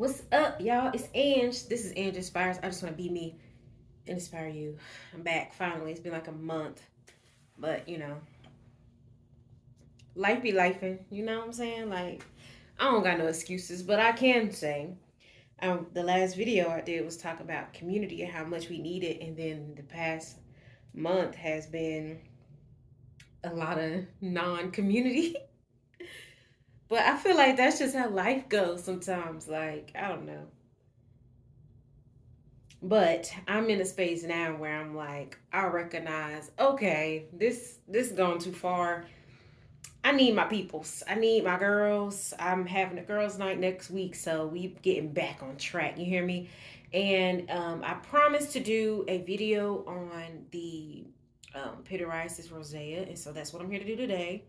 What's up, y'all? It's Ange. This is Ange Inspires. I just want to be me and inspire you. I'm back finally. It's been like a month, but life be lifing. You know what I'm saying? Like, I don't got no excuses, but I can say, the last video I did was talk about community and how much we need it, and then the past month has been a lot of non-community. But I feel like that's just how life goes sometimes. Like, I don't know. But I'm in a space now where I'm like, I recognize, okay, this gone too far. I need my peoples. I need my girls. I'm having a girls' night next week, so we getting back on track. You hear me? And I promised to do a video on the Pityriasis Rosea, and so that's what I'm here to do today.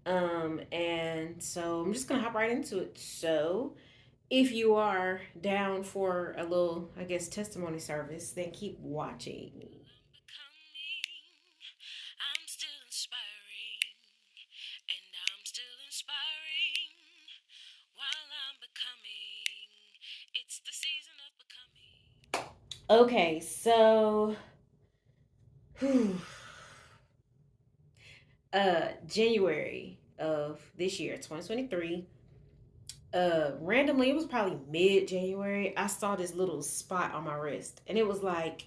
And so I'm just gonna hop right into it. So if you are down for a little, I guess, testimony service, then keep watching. I'm still inspiring, and I'm still inspiring while I'm becoming. It's the season of becoming. Okay, so whew, January of this year, 2023. Randomly, it was probably mid-January. I saw this little spot on my wrist, and it was like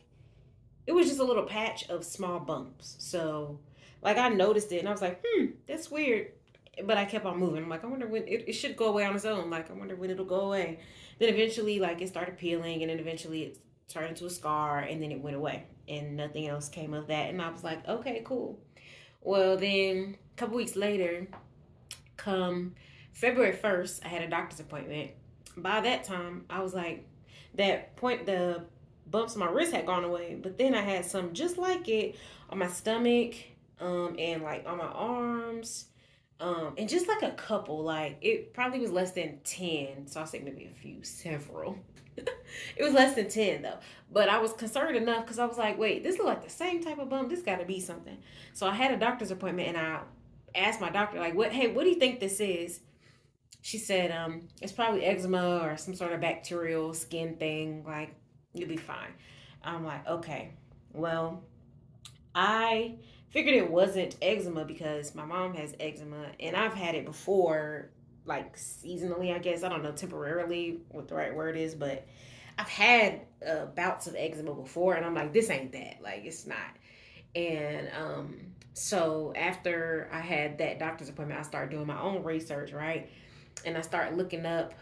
it was just a little patch of small bumps. So, like, I noticed it and I was like, that's weird. But I kept on moving. I'm like, I wonder when it should go away on its own. Like, I wonder when it'll go away. Then eventually, like, it started peeling and then eventually it turned into a scar and then it went away. And nothing else came of that. And I was like, okay, cool. Well, then a couple weeks later, come February 1st, I had a doctor's appointment. By that time, I was like, that point, the bumps on my wrist had gone away, but then I had some just like it on my stomach, and like on my arms, and just like a couple, like it probably was less than 10. So I'll say maybe a few, several. It was less than 10 though. But I was concerned enough because I was like, wait, this look like the same type of bump. This got to be something. So I had a doctor's appointment and I asked my doctor, like, what do you think this is? She said, it's probably eczema or some sort of bacterial skin thing. Like, you'll be fine. I'm like, okay. Well, I figured it wasn't eczema because my mom has eczema and I've had it before, like seasonally, I guess. I don't know temporarily what the right word is, but I've had bouts of eczema before, and I'm like, this ain't that. Like, it's not. And so after I had that doctor's appointment, I started doing my own research, right? And I started looking up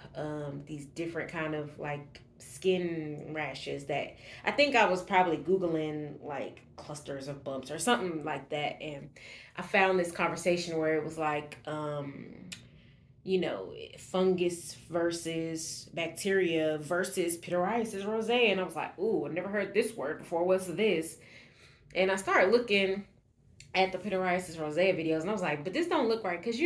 these different kind of like skin rashes that I think I was probably Googling like clusters of bumps or something like that. And I found this conversation where it was like, fungus versus bacteria versus pityriasis rosea. And I was like, ooh, I never heard this word before. What's this? And I started looking at the Pityriasis Rosea videos, and I was like, but this don't look right because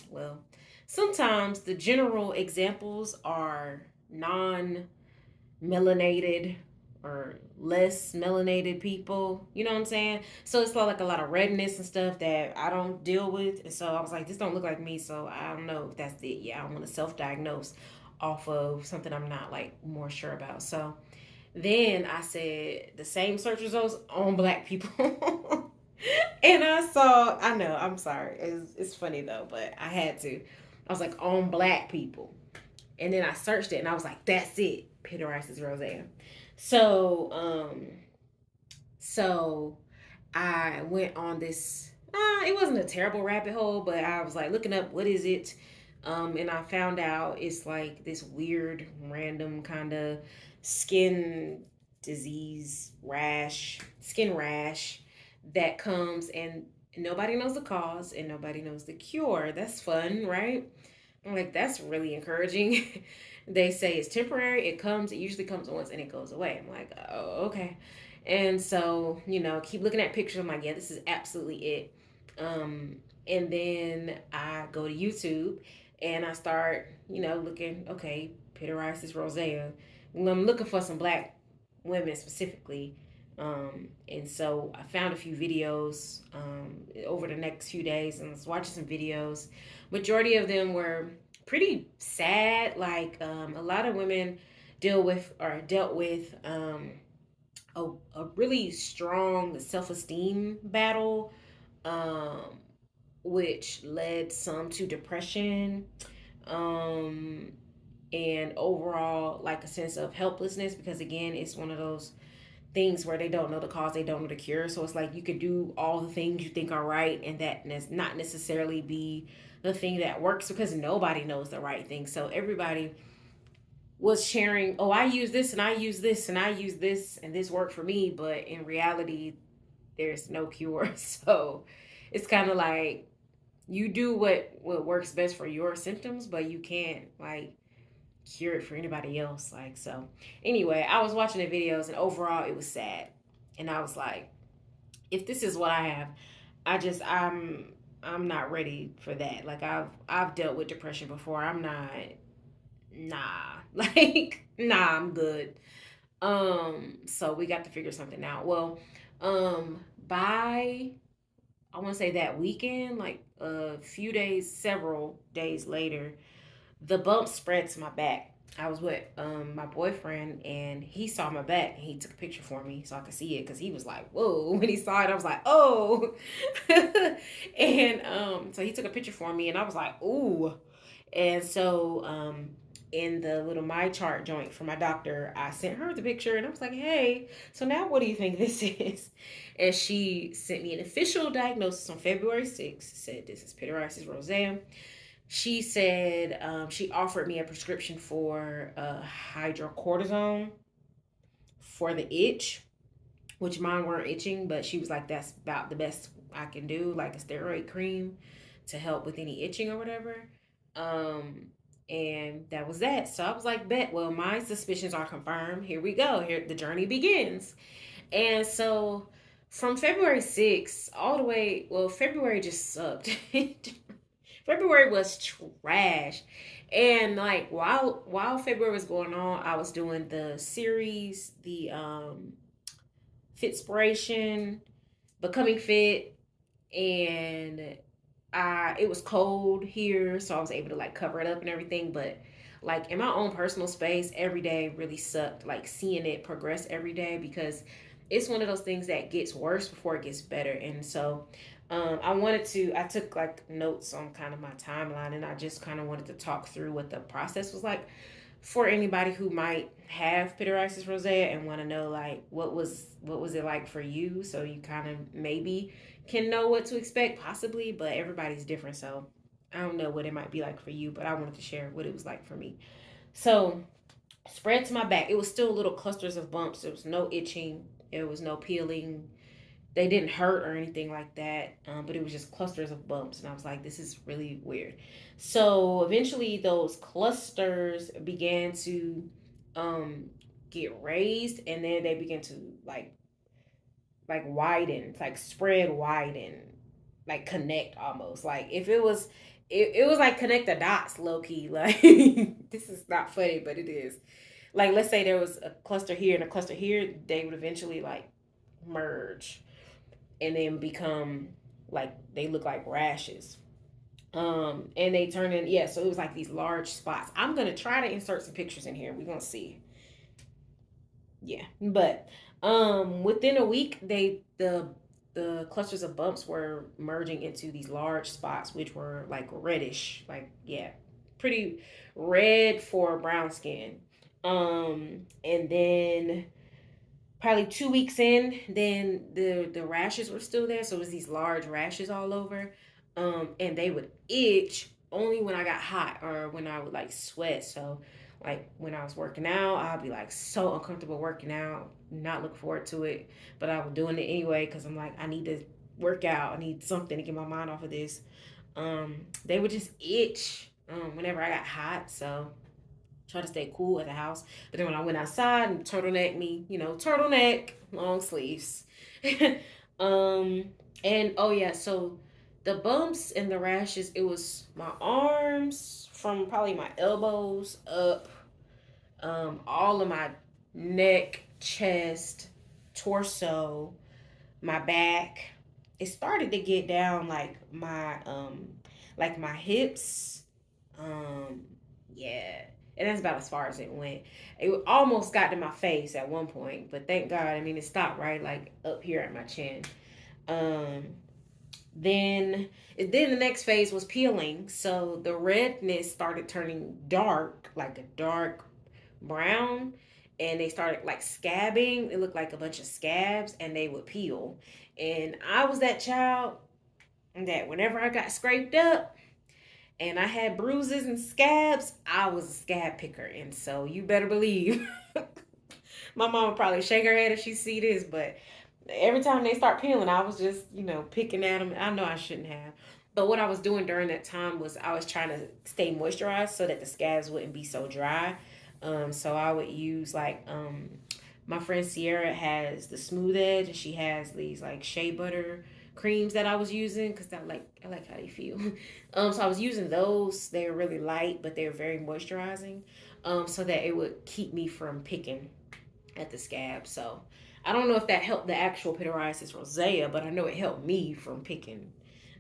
well, sometimes the general examples are non-melanated or less melanated people. You know what I'm saying? So it's like a lot of redness and stuff that I don't deal with, and so I was like, this don't look like me, so I don't know if that's it. Yeah, I want to self-diagnose off of something I'm not like more sure about. So then I said the same search results on black people. And I know, I'm sorry. It's funny though, but I had to. I was like, on black people. And then I searched it and I was like, that's it. Pityriasis rosea. So, so I went on this, it wasn't a terrible rabbit hole, but I was like looking up what is it? And I found out it's like this weird, random kind of skin disease skin rash that comes and nobody knows the cause and nobody knows the cure. That's fun, right? I'm like, that's really encouraging. They say it's temporary. It usually comes once and it goes away. I'm like, oh, okay. And so, keep looking at pictures. I'm like, yeah, this is absolutely it. And then I go to YouTube and I start, looking, okay, Pityriasis rosea. I'm looking for some black women specifically. And so I found a few videos over the next few days and I was watching some videos. Majority of them were pretty sad. Like a lot of women deal with or dealt with a really strong self-esteem battle, um, which led some to depression, um, and overall like a sense of helplessness, because again it's one of those things where they don't know the cause, they don't know the cure. So it's like you could do all the things you think are right, and that not necessarily be the thing that works, because nobody knows the right thing. So everybody was sharing, oh, I use this and I use this and I use this and this worked for me, but in reality, there's no cure. So it's kind of like you do what works best for your symptoms, but you can't like cure it for anybody else. Like, so anyway, I was watching the videos and overall it was sad. And I was like, if this is what I have, I'm not ready for that. Like I've dealt with depression before. I'm not, nah. Like nah, I'm good. So we got to figure something out. Well, by I want to say that weekend, like a few days, several days later, the bump spread to my back. I was with my boyfriend, and he saw my back and he took a picture for me so I could see it, because he was like, whoa. When he saw it, I was like, oh. And so he took a picture for me and I was like, ooh. And so in the little my chart joint for my doctor, I sent her the picture and I was like, hey, so now what do you think this is? And she sent me an official diagnosis on February 6th, said this is Pityriasis Rosea. She said she offered me a prescription for hydrocortisone for the itch, which mine weren't itching, but she was like, that's about the best I can do, like a steroid cream to help with any itching or whatever. Um, and that was that. So I was like, bet, well, my suspicions are confirmed. Here we go. Here the journey begins. And so from February 6th all the way, well, February just sucked. February was trash. And like while February was going on, I was doing the series, the Fitspiration, Becoming Fit, and it was cold here, so I was able to like cover it up and everything. But like in my own personal space, every day really sucked. Like seeing it progress every day, because it's one of those things that gets worse before it gets better. And so I took like notes on kind of my timeline, and I just kind of wanted to talk through what the process was like for anybody who might have pityriasis rosea and want to know like what was it like for you, so you kind of maybe can know what to expect possibly. But everybody's different, so I don't know what it might be like for you, but I wanted to share what it was like for me. So spread to my back, it was still little clusters of bumps. There was no itching, there was no peeling, they didn't hurt or anything like that, but it was just clusters of bumps. And I was like, this is really weird. So eventually those clusters began to um, get raised, and then they began to like widen, like spread, widen, like connect almost. Like if it was like connect the dots low key. Like this is not funny, but it is. Like let's say there was a cluster here and a cluster here, they would eventually like merge and then become like they look like rashes. And they turn in, yeah, so it was like these large spots. I'm gonna try to insert some pictures in here. We're gonna see. Yeah. But within a week the clusters of bumps were merging into these large spots, which were like reddish, like yeah, pretty red for brown skin. And then probably 2 weeks in, then the rashes were still there. So it was these large rashes all over. And they would itch only when I got hot or when I would like sweat. So like when I was working out, I'd be like so uncomfortable working out, not looking forward to it, but I was doing it anyway because I'm like, I need to work out. I need something to get my mind off of this. They would just itch whenever I got hot. So try to stay cool at the house. But then when I went outside and turtleneck me, turtleneck, long sleeves. um, and oh yeah, so the bumps and the rashes, it was my arms from probably my elbows up, all of my neck, chest, torso, my back. It started to get down like my hips, Um, yeah. And that's about as far as it went. It almost got to my face at one point, but thank God. I mean, it stopped right like up here at my chin. Um, then then the next phase was peeling. So the redness started turning dark, like a dark brown, and they started like scabbing. It looked like a bunch of scabs, and they would peel. And I was that child that whenever I got scraped up and I had bruises and scabs, I was a scab picker. And so you better believe my mom would probably shake her head if she see this, but every time they start peeling, I was just, picking at them. I know I shouldn't have. But what I was doing during that time was I was trying to stay moisturized so that the scabs wouldn't be so dry. So I would use my friend Sierra has the Smooth Edge, and she has these like shea butter creams that I was using because I like how they feel. So I was using those. They were really light, but they were very moisturizing. So that it would keep me from picking at the scab. So I don't know if that helped the actual Pityriasis Rosea, but I know it helped me from picking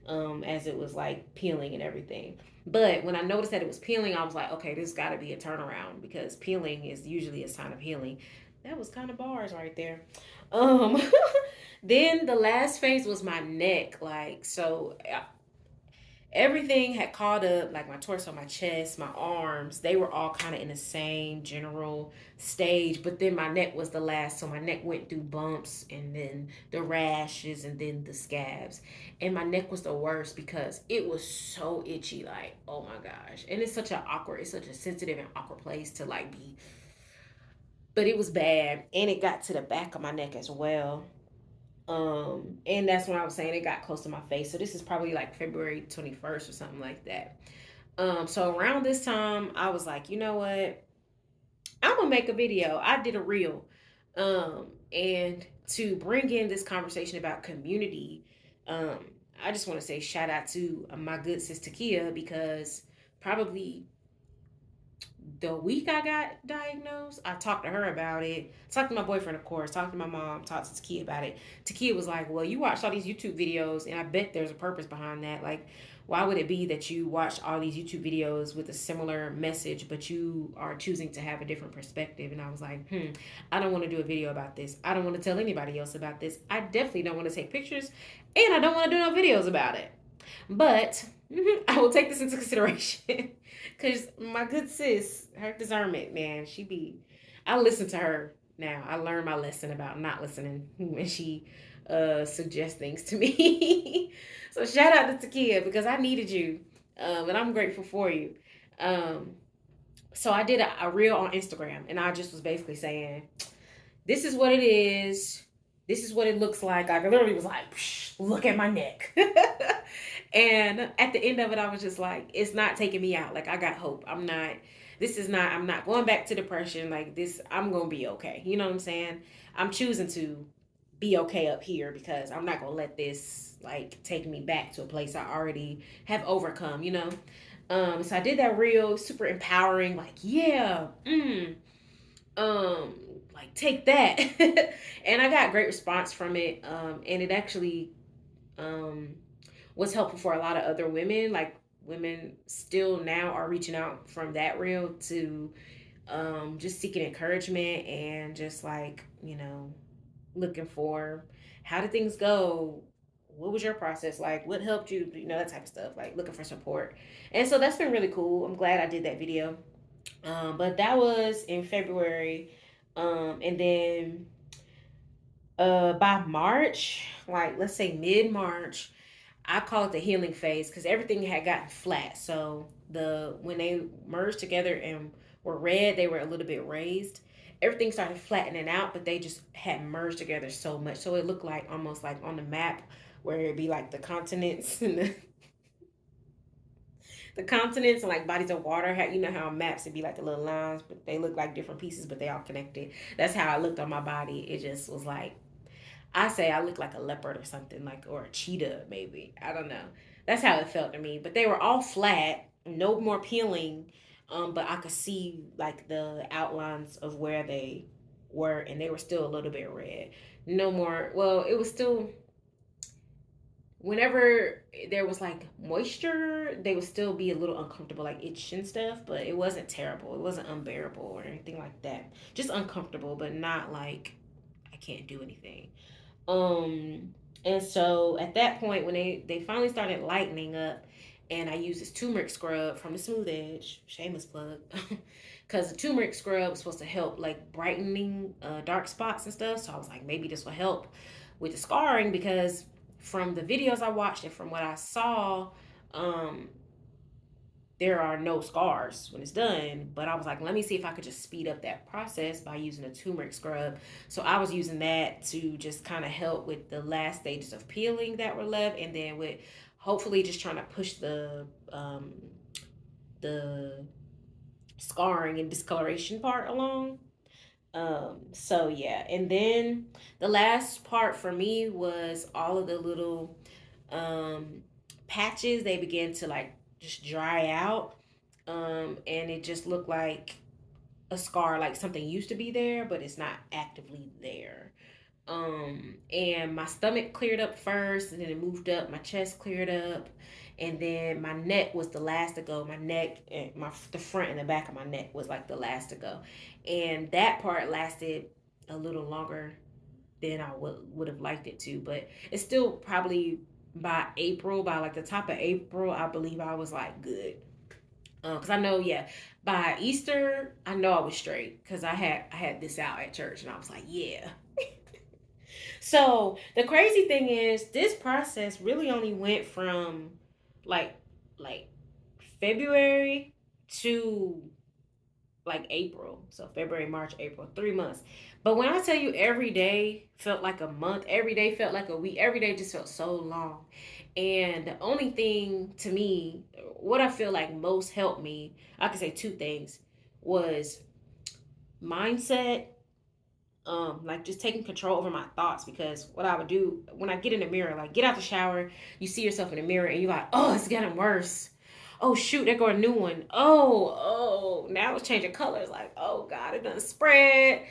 as it was like peeling and everything. But when I noticed that it was peeling, I was like, okay, this got to be a turnaround because peeling is usually a sign of healing. That was kind of bars right there. Um, then the last phase was my neck. Like, so everything had caught up, like my torso, my chest, my arms. They were all kind of in the same general stage, but then my neck was the last. So my neck went through bumps, and then the rashes, and then the scabs. And my neck was the worst because it was so itchy. Like, oh my gosh. And it's such a sensitive and awkward place to like be. But it was bad, and it got to the back of my neck as well. And that's when I was saying it got close to my face. So this is probably like February 21st or something like that. So around this time, I was like, you know what? I'm gonna make a video. I did a reel. And to bring in this conversation about community, um, I just want to say shout out to my good sis Takia because probably the week I got diagnosed, I talked to her about it. Talked to my boyfriend, of course. Talked to my mom. Talked to Takia about it. Takia was like, "Well, you watched all these YouTube videos, and I bet there's a purpose behind that. Like, why would it be that you watched all these YouTube videos with a similar message, but you are choosing to have a different perspective?" And I was like, I don't want to do a video about this. I don't want to tell anybody else about this. I definitely don't want to take pictures, and I don't want to do no videos about it. But I will take this into consideration because my good sis, her discernment, man, I listen to her now. I learned my lesson about not listening when she suggests things to me. So shout out to Takia because I needed you, and I'm grateful for you. Um, so I did a reel on Instagram, and I just was basically saying, this is what it is. This is what it looks like. I literally was like, look at my neck. And at the end of it, I was just like, it's not taking me out. Like, I got hope. I'm not going back to depression. Like, this, I'm going to be okay. You know what I'm saying? I'm choosing to be okay up here because I'm not going to let this, like, take me back to a place I already have overcome, you know? So I did that real super empowering, like, yeah, um like take that. And I got great response from it, and it actually um was helpful for a lot of other women. Like women still now are reaching out from that reel to just seeking encouragement and just like looking for how did things go, what was your process like, what helped you, that type of stuff, like looking for support. And so that's been really cool. I'm glad I did that video. But that was in February. And then by March, like let's say mid March, I call it the healing phase because everything had gotten flat. So when they merged together and were red, they were a little bit raised. Everything started flattening out, but they just had merged together so much. So it looked like almost like on the map where it'd be like the continents and the continents and like bodies of water. How maps would be like the little lines, but they look like different pieces, but they all connected. That's how I looked on my body. It just was like, I say I look like a leopard or something, like, or a cheetah maybe. I don't know. That's how it felt to me. But they were all flat, no more peeling. But I could see like the outlines of where they were, and they were still a little bit red. No more. Well, it was still whenever there was like moisture, they would still be a little uncomfortable, like itch and stuff, but it wasn't terrible. It wasn't unbearable or anything like that. Just uncomfortable, but not like I can't do anything. Um, and so at that point, when they finally started lightening up, and I used this turmeric scrub from the Smooth Edge, shameless plug, because the turmeric scrub was supposed to help like brightening dark spots and stuff. So I was like, maybe this will help with the scarring because from the videos I watched and from what I saw, um, there are no scars when it's done. But I was like, let me see if I could just speed up that process by using a turmeric scrub. So I was using that to just kind of help with the last stages of peeling that were left, and then with hopefully just trying to push the scarring and discoloration part along. So yeah, and then the last part for me was all of the little um patches. They began to like just dry out, and it just looked like a scar, like something used to be there but it's not actively there. And my stomach cleared up first, and then it moved up, my chest cleared up, and then my neck was the last to go. My neck and the front and the back of my neck was like the last to go, and that part lasted a little longer than I would have liked it to, but it's still probably by April, by like the top of April, I believe I was like good. Cause I know, yeah, by Easter, I know I was straight, cause I had this out at church, and I was like, yeah. So the crazy thing is, this process really only went from like like February to like April. So February, March, April, 3 months. But when I tell you every day felt like a month, every day felt like a week, every day just felt so long. And the only thing to me, what I feel like most helped me, I could say two things, was mindset, like just taking control over my thoughts. Because what I would do when I get in the mirror, like get out the shower, you see yourself in the mirror and you're like, oh, it's getting worse. Oh shoot, there go a new one. Now it's changing colors. Like, oh God, it doesn't spread.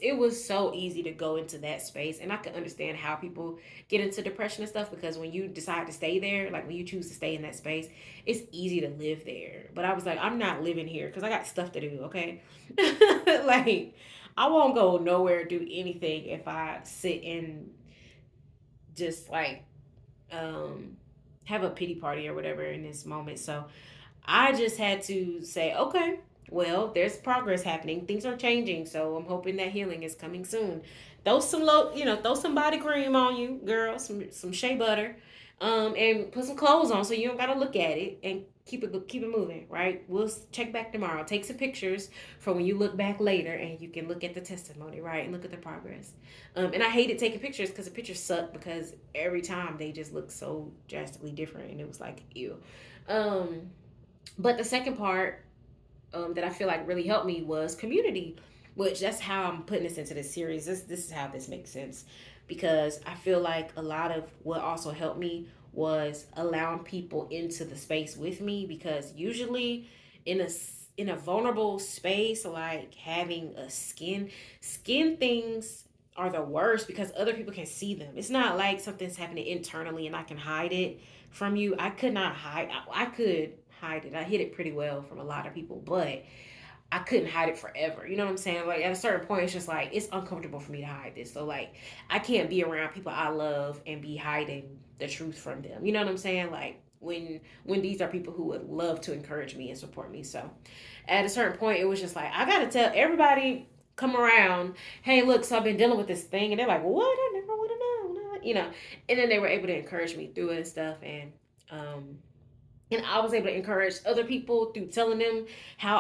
It was so easy to go into that space, and I can understand how people get into depression and stuff, because when you decide to stay there, like when you choose to stay in that space, it's easy to live there. But I was like, I'm not living here because I got stuff to do. Okay, like I won't go nowhere, do anything if I sit and just like um have a pity party or whatever in this moment. So I just had to say, okay, well, there's progress happening. Things are changing. So I'm hoping that healing is coming soon. Throw some body cream on you, girl, some shea butter, and put some clothes on so you don't gotta look at it, and keep it moving, right? We'll check back tomorrow. Take some pictures for when you look back later, and you can look at the testimony, right, and look at the progress. And I hated taking pictures because the pictures suck, because every time they just look so drastically different, and it was like ew. Um, but the second part, that I feel like really helped me was community, which that's how I'm putting this into this series. This is how this makes sense, because I feel like a lot of what also helped me was allowing people into the space with me, because usually in a vulnerable space, like having a skin things are the worst because other people can see them. It's not like something's happening internally and I can hide it from you. I could not hide. I could hide it. I hid it pretty well from a lot of people, but I couldn't hide it forever. You know what I'm saying? Like at a certain point, it's just like it's uncomfortable for me to hide this. So like I can't be around people I love and be hiding the truth from them. You know what I'm saying? Like when these are people who would love to encourage me and support me. So at a certain point, it was just like I gotta tell everybody come around. Hey, look, so I've been dealing with this thing, and they're like, what? I never would have known. And then they were able to encourage me through it and stuff, um, and I was able to encourage other people through telling them how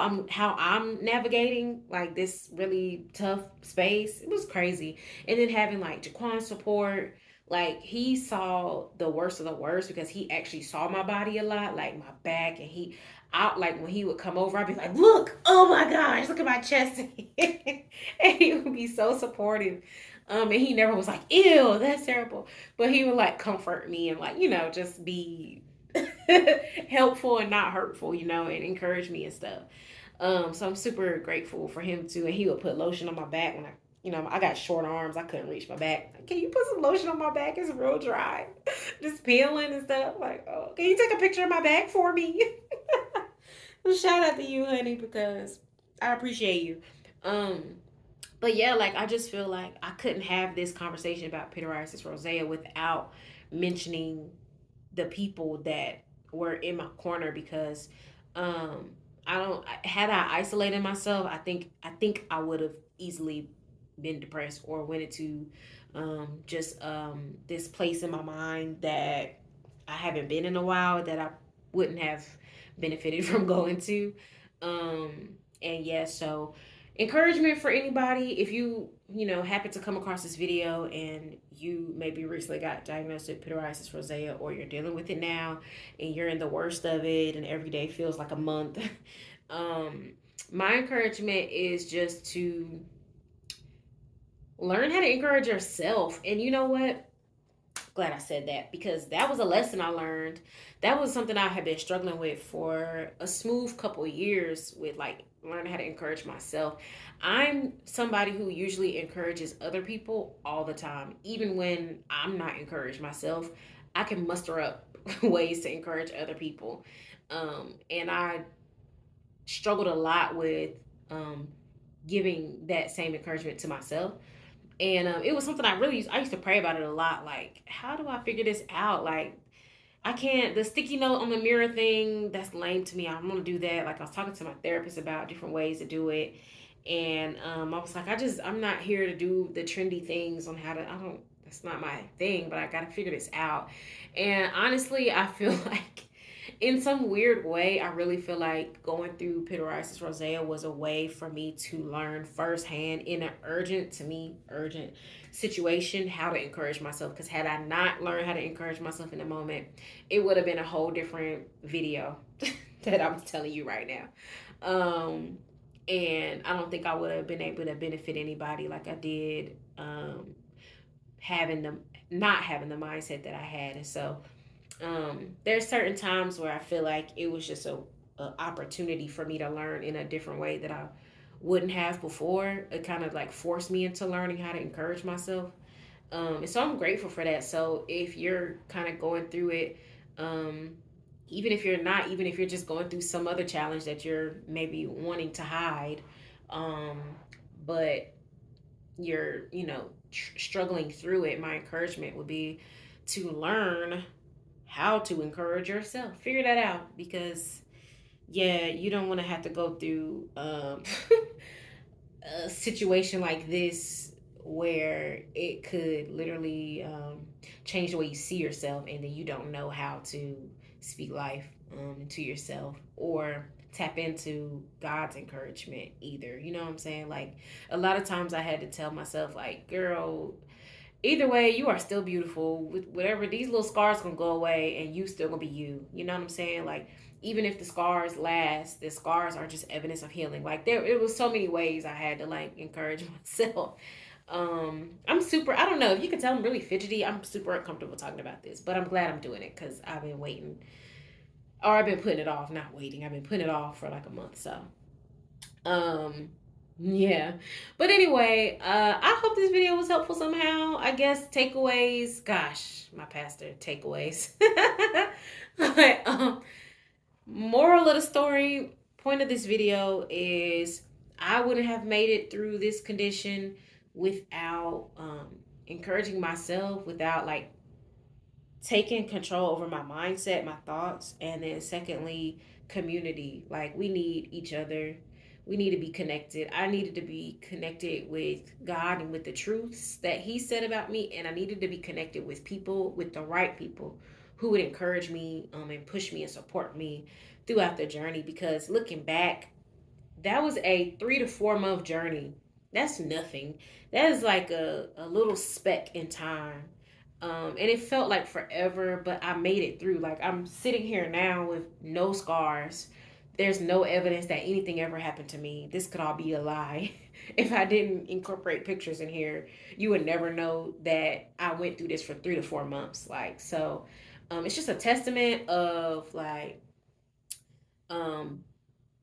I'm navigating like this really tough space. It was crazy. And then having like Jaquan's support, like he saw the worst of the worst because he actually saw my body a lot, like my back, and he out like when he would come over, I'd be like, look, oh my gosh, look at my chest. And he would be so supportive. And he never was like, ew, that's terrible. But he would like comfort me and like, just be helpful and not hurtful, and encourage me and stuff. So I'm super grateful for him too. And he would put lotion on my back when I I got short arms. I couldn't reach my back. Like, can you put some lotion on my back? It's real dry. Just peeling and stuff. Like, oh, can you take a picture of my back for me? Well, shout out to you, honey, because I appreciate you. Um, but yeah, like I just feel like I couldn't have this conversation about Pityriasis Rosea without mentioning the people that were in my corner because um I don't had I isolated myself, I think I would have easily been depressed or went into just this place in my mind that I haven't been in a while that I wouldn't have benefited from going to. And yeah, so encouragement for anybody if you happen to come across this video and you maybe recently got diagnosed with pityriasis rosea or you're dealing with it now and you're in the worst of it and every day feels like a month. um my encouragement is just to learn how to encourage yourself. And you know what, glad I said that because that was a lesson I learned. That was something I had been struggling with for a smooth couple of years with like learning how to encourage myself. I'm somebody who usually encourages other people all the time. Even when I'm not encouraged myself, I can muster up ways to encourage other people. And I struggled a lot with um, giving that same encouragement to myself. And it was something I used to pray about it a lot. Like, how do I figure this out? Like, I can't, the sticky note on the mirror thing, that's lame to me. I'm going to do that. Like, I was talking to my therapist about different ways to do it. And I was like, I'm not here to do the trendy things on how to, that's not my thing, but I got to figure this out. And honestly, I feel like in some weird way, I really feel like going through pityriasis rosea was a way for me to learn firsthand in an urgent situation how to encourage myself. Because had I not learned how to encourage myself in the moment, it would have been a whole different video that I'm telling you right now. And I don't think I would have been able to benefit anybody like I did having the not having the mindset that I had. And so there's certain times where I feel like it was just a opportunity for me to learn in a different way that I wouldn't have before. It kind of like forced me into learning how to encourage myself. And so I'm grateful for that. So if you're kind of going through it, um, even if you're just going through some other challenge that you're maybe wanting to hide, um, but you're, struggling through it, my encouragement would be to learn how to encourage yourself. Figure that out because yeah, you don't want to have to go through a situation like this where it could literally change the way you see yourself, and then you don't know how to speak life to yourself or tap into God's encouragement either. You know what I'm saying? Like a lot of times I had to tell myself, like, girl, either way, you are still beautiful. With whatever, these little scars gonna go away, and you still gonna be you. You know what I'm saying? Like, even if the scars last, the scars are just evidence of healing. Like it was so many ways I had to like encourage myself. I'm super. I don't know if you can tell I'm really fidgety. I'm super uncomfortable talking about this, but I'm glad I'm doing it because I've been waiting, or I've been putting it off. Not waiting. I've been putting it off for like a month. So, um, yeah. But anyway, I hope this video was helpful somehow. I guess takeaways. Gosh, my pastor takeaways. But, moral of the story, point of this video is I wouldn't have made it through this condition without encouraging myself, without like taking control over my mindset, my thoughts, and then secondly, community. Like we need each other. We need to be connected. I needed to be connected with God and with the truths that He said about me, and I needed to be connected with people, with the right people, who would encourage me and push me and support me throughout the journey. Because looking back, that was a 3 to 4 month journey. That's nothing. That is like a little speck in time. And it felt like forever, but I made it through. Like I'm sitting here now with no scars. There's no evidence that anything ever happened to me. This could all be a lie. If I didn't incorporate pictures in here, you would never know that I went through this for 3 to 4 months. Like, so it's just a testament of like um,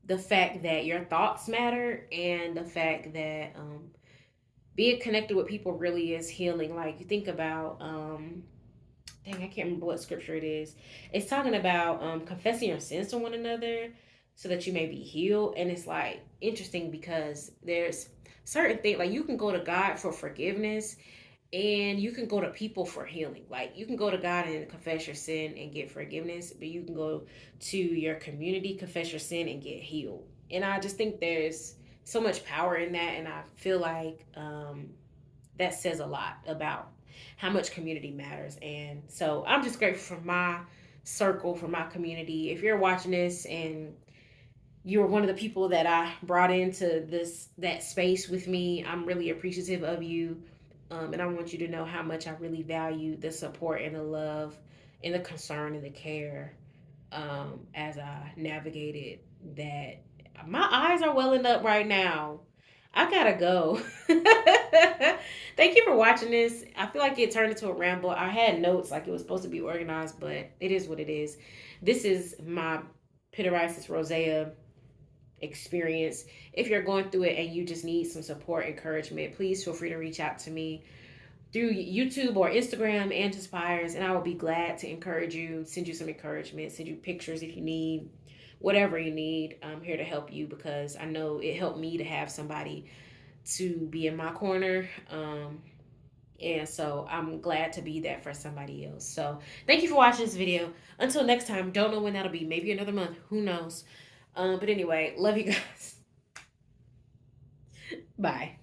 the fact that your thoughts matter and the fact that being connected with people really is healing. Like you think about dang, I can't remember what scripture it is. It's talking about confessing your sins to one another so that you may be healed. And it's like interesting because there's certain things like you can go to God for forgiveness and you can go to people for healing. Like you can go to God and confess your sin and get forgiveness, but you can go to your community, confess your sin and get healed. And I just think there's so much power in that, and I feel like that says a lot about how much community matters. And so I'm just grateful for my circle, for my community. If you're watching this and you're one of the people that I brought into this that space with me, I'm really appreciative of you. And I want you to know how much I really value the support and the love and the concern and the care as I navigated that. My eyes are welling up right now. I gotta go. Thank you for watching this. I feel like it turned into a ramble. I had notes like it was supposed to be organized, but it is what it is. This is my Pityriasis Rosea experience. If you're going through it and you just need some support, encouragement, please feel free to reach out to me through YouTube or Instagram and Inspires, and I will be glad to encourage you, send you some encouragement, send you pictures if you need, whatever you need. I'm here to help you because I know it helped me to have somebody to be in my corner. And so I'm glad to be that for somebody else. So thank you for watching this video. Until next time, don't know when that'll be. Maybe another month. Who knows? But anyway, love you guys. Bye.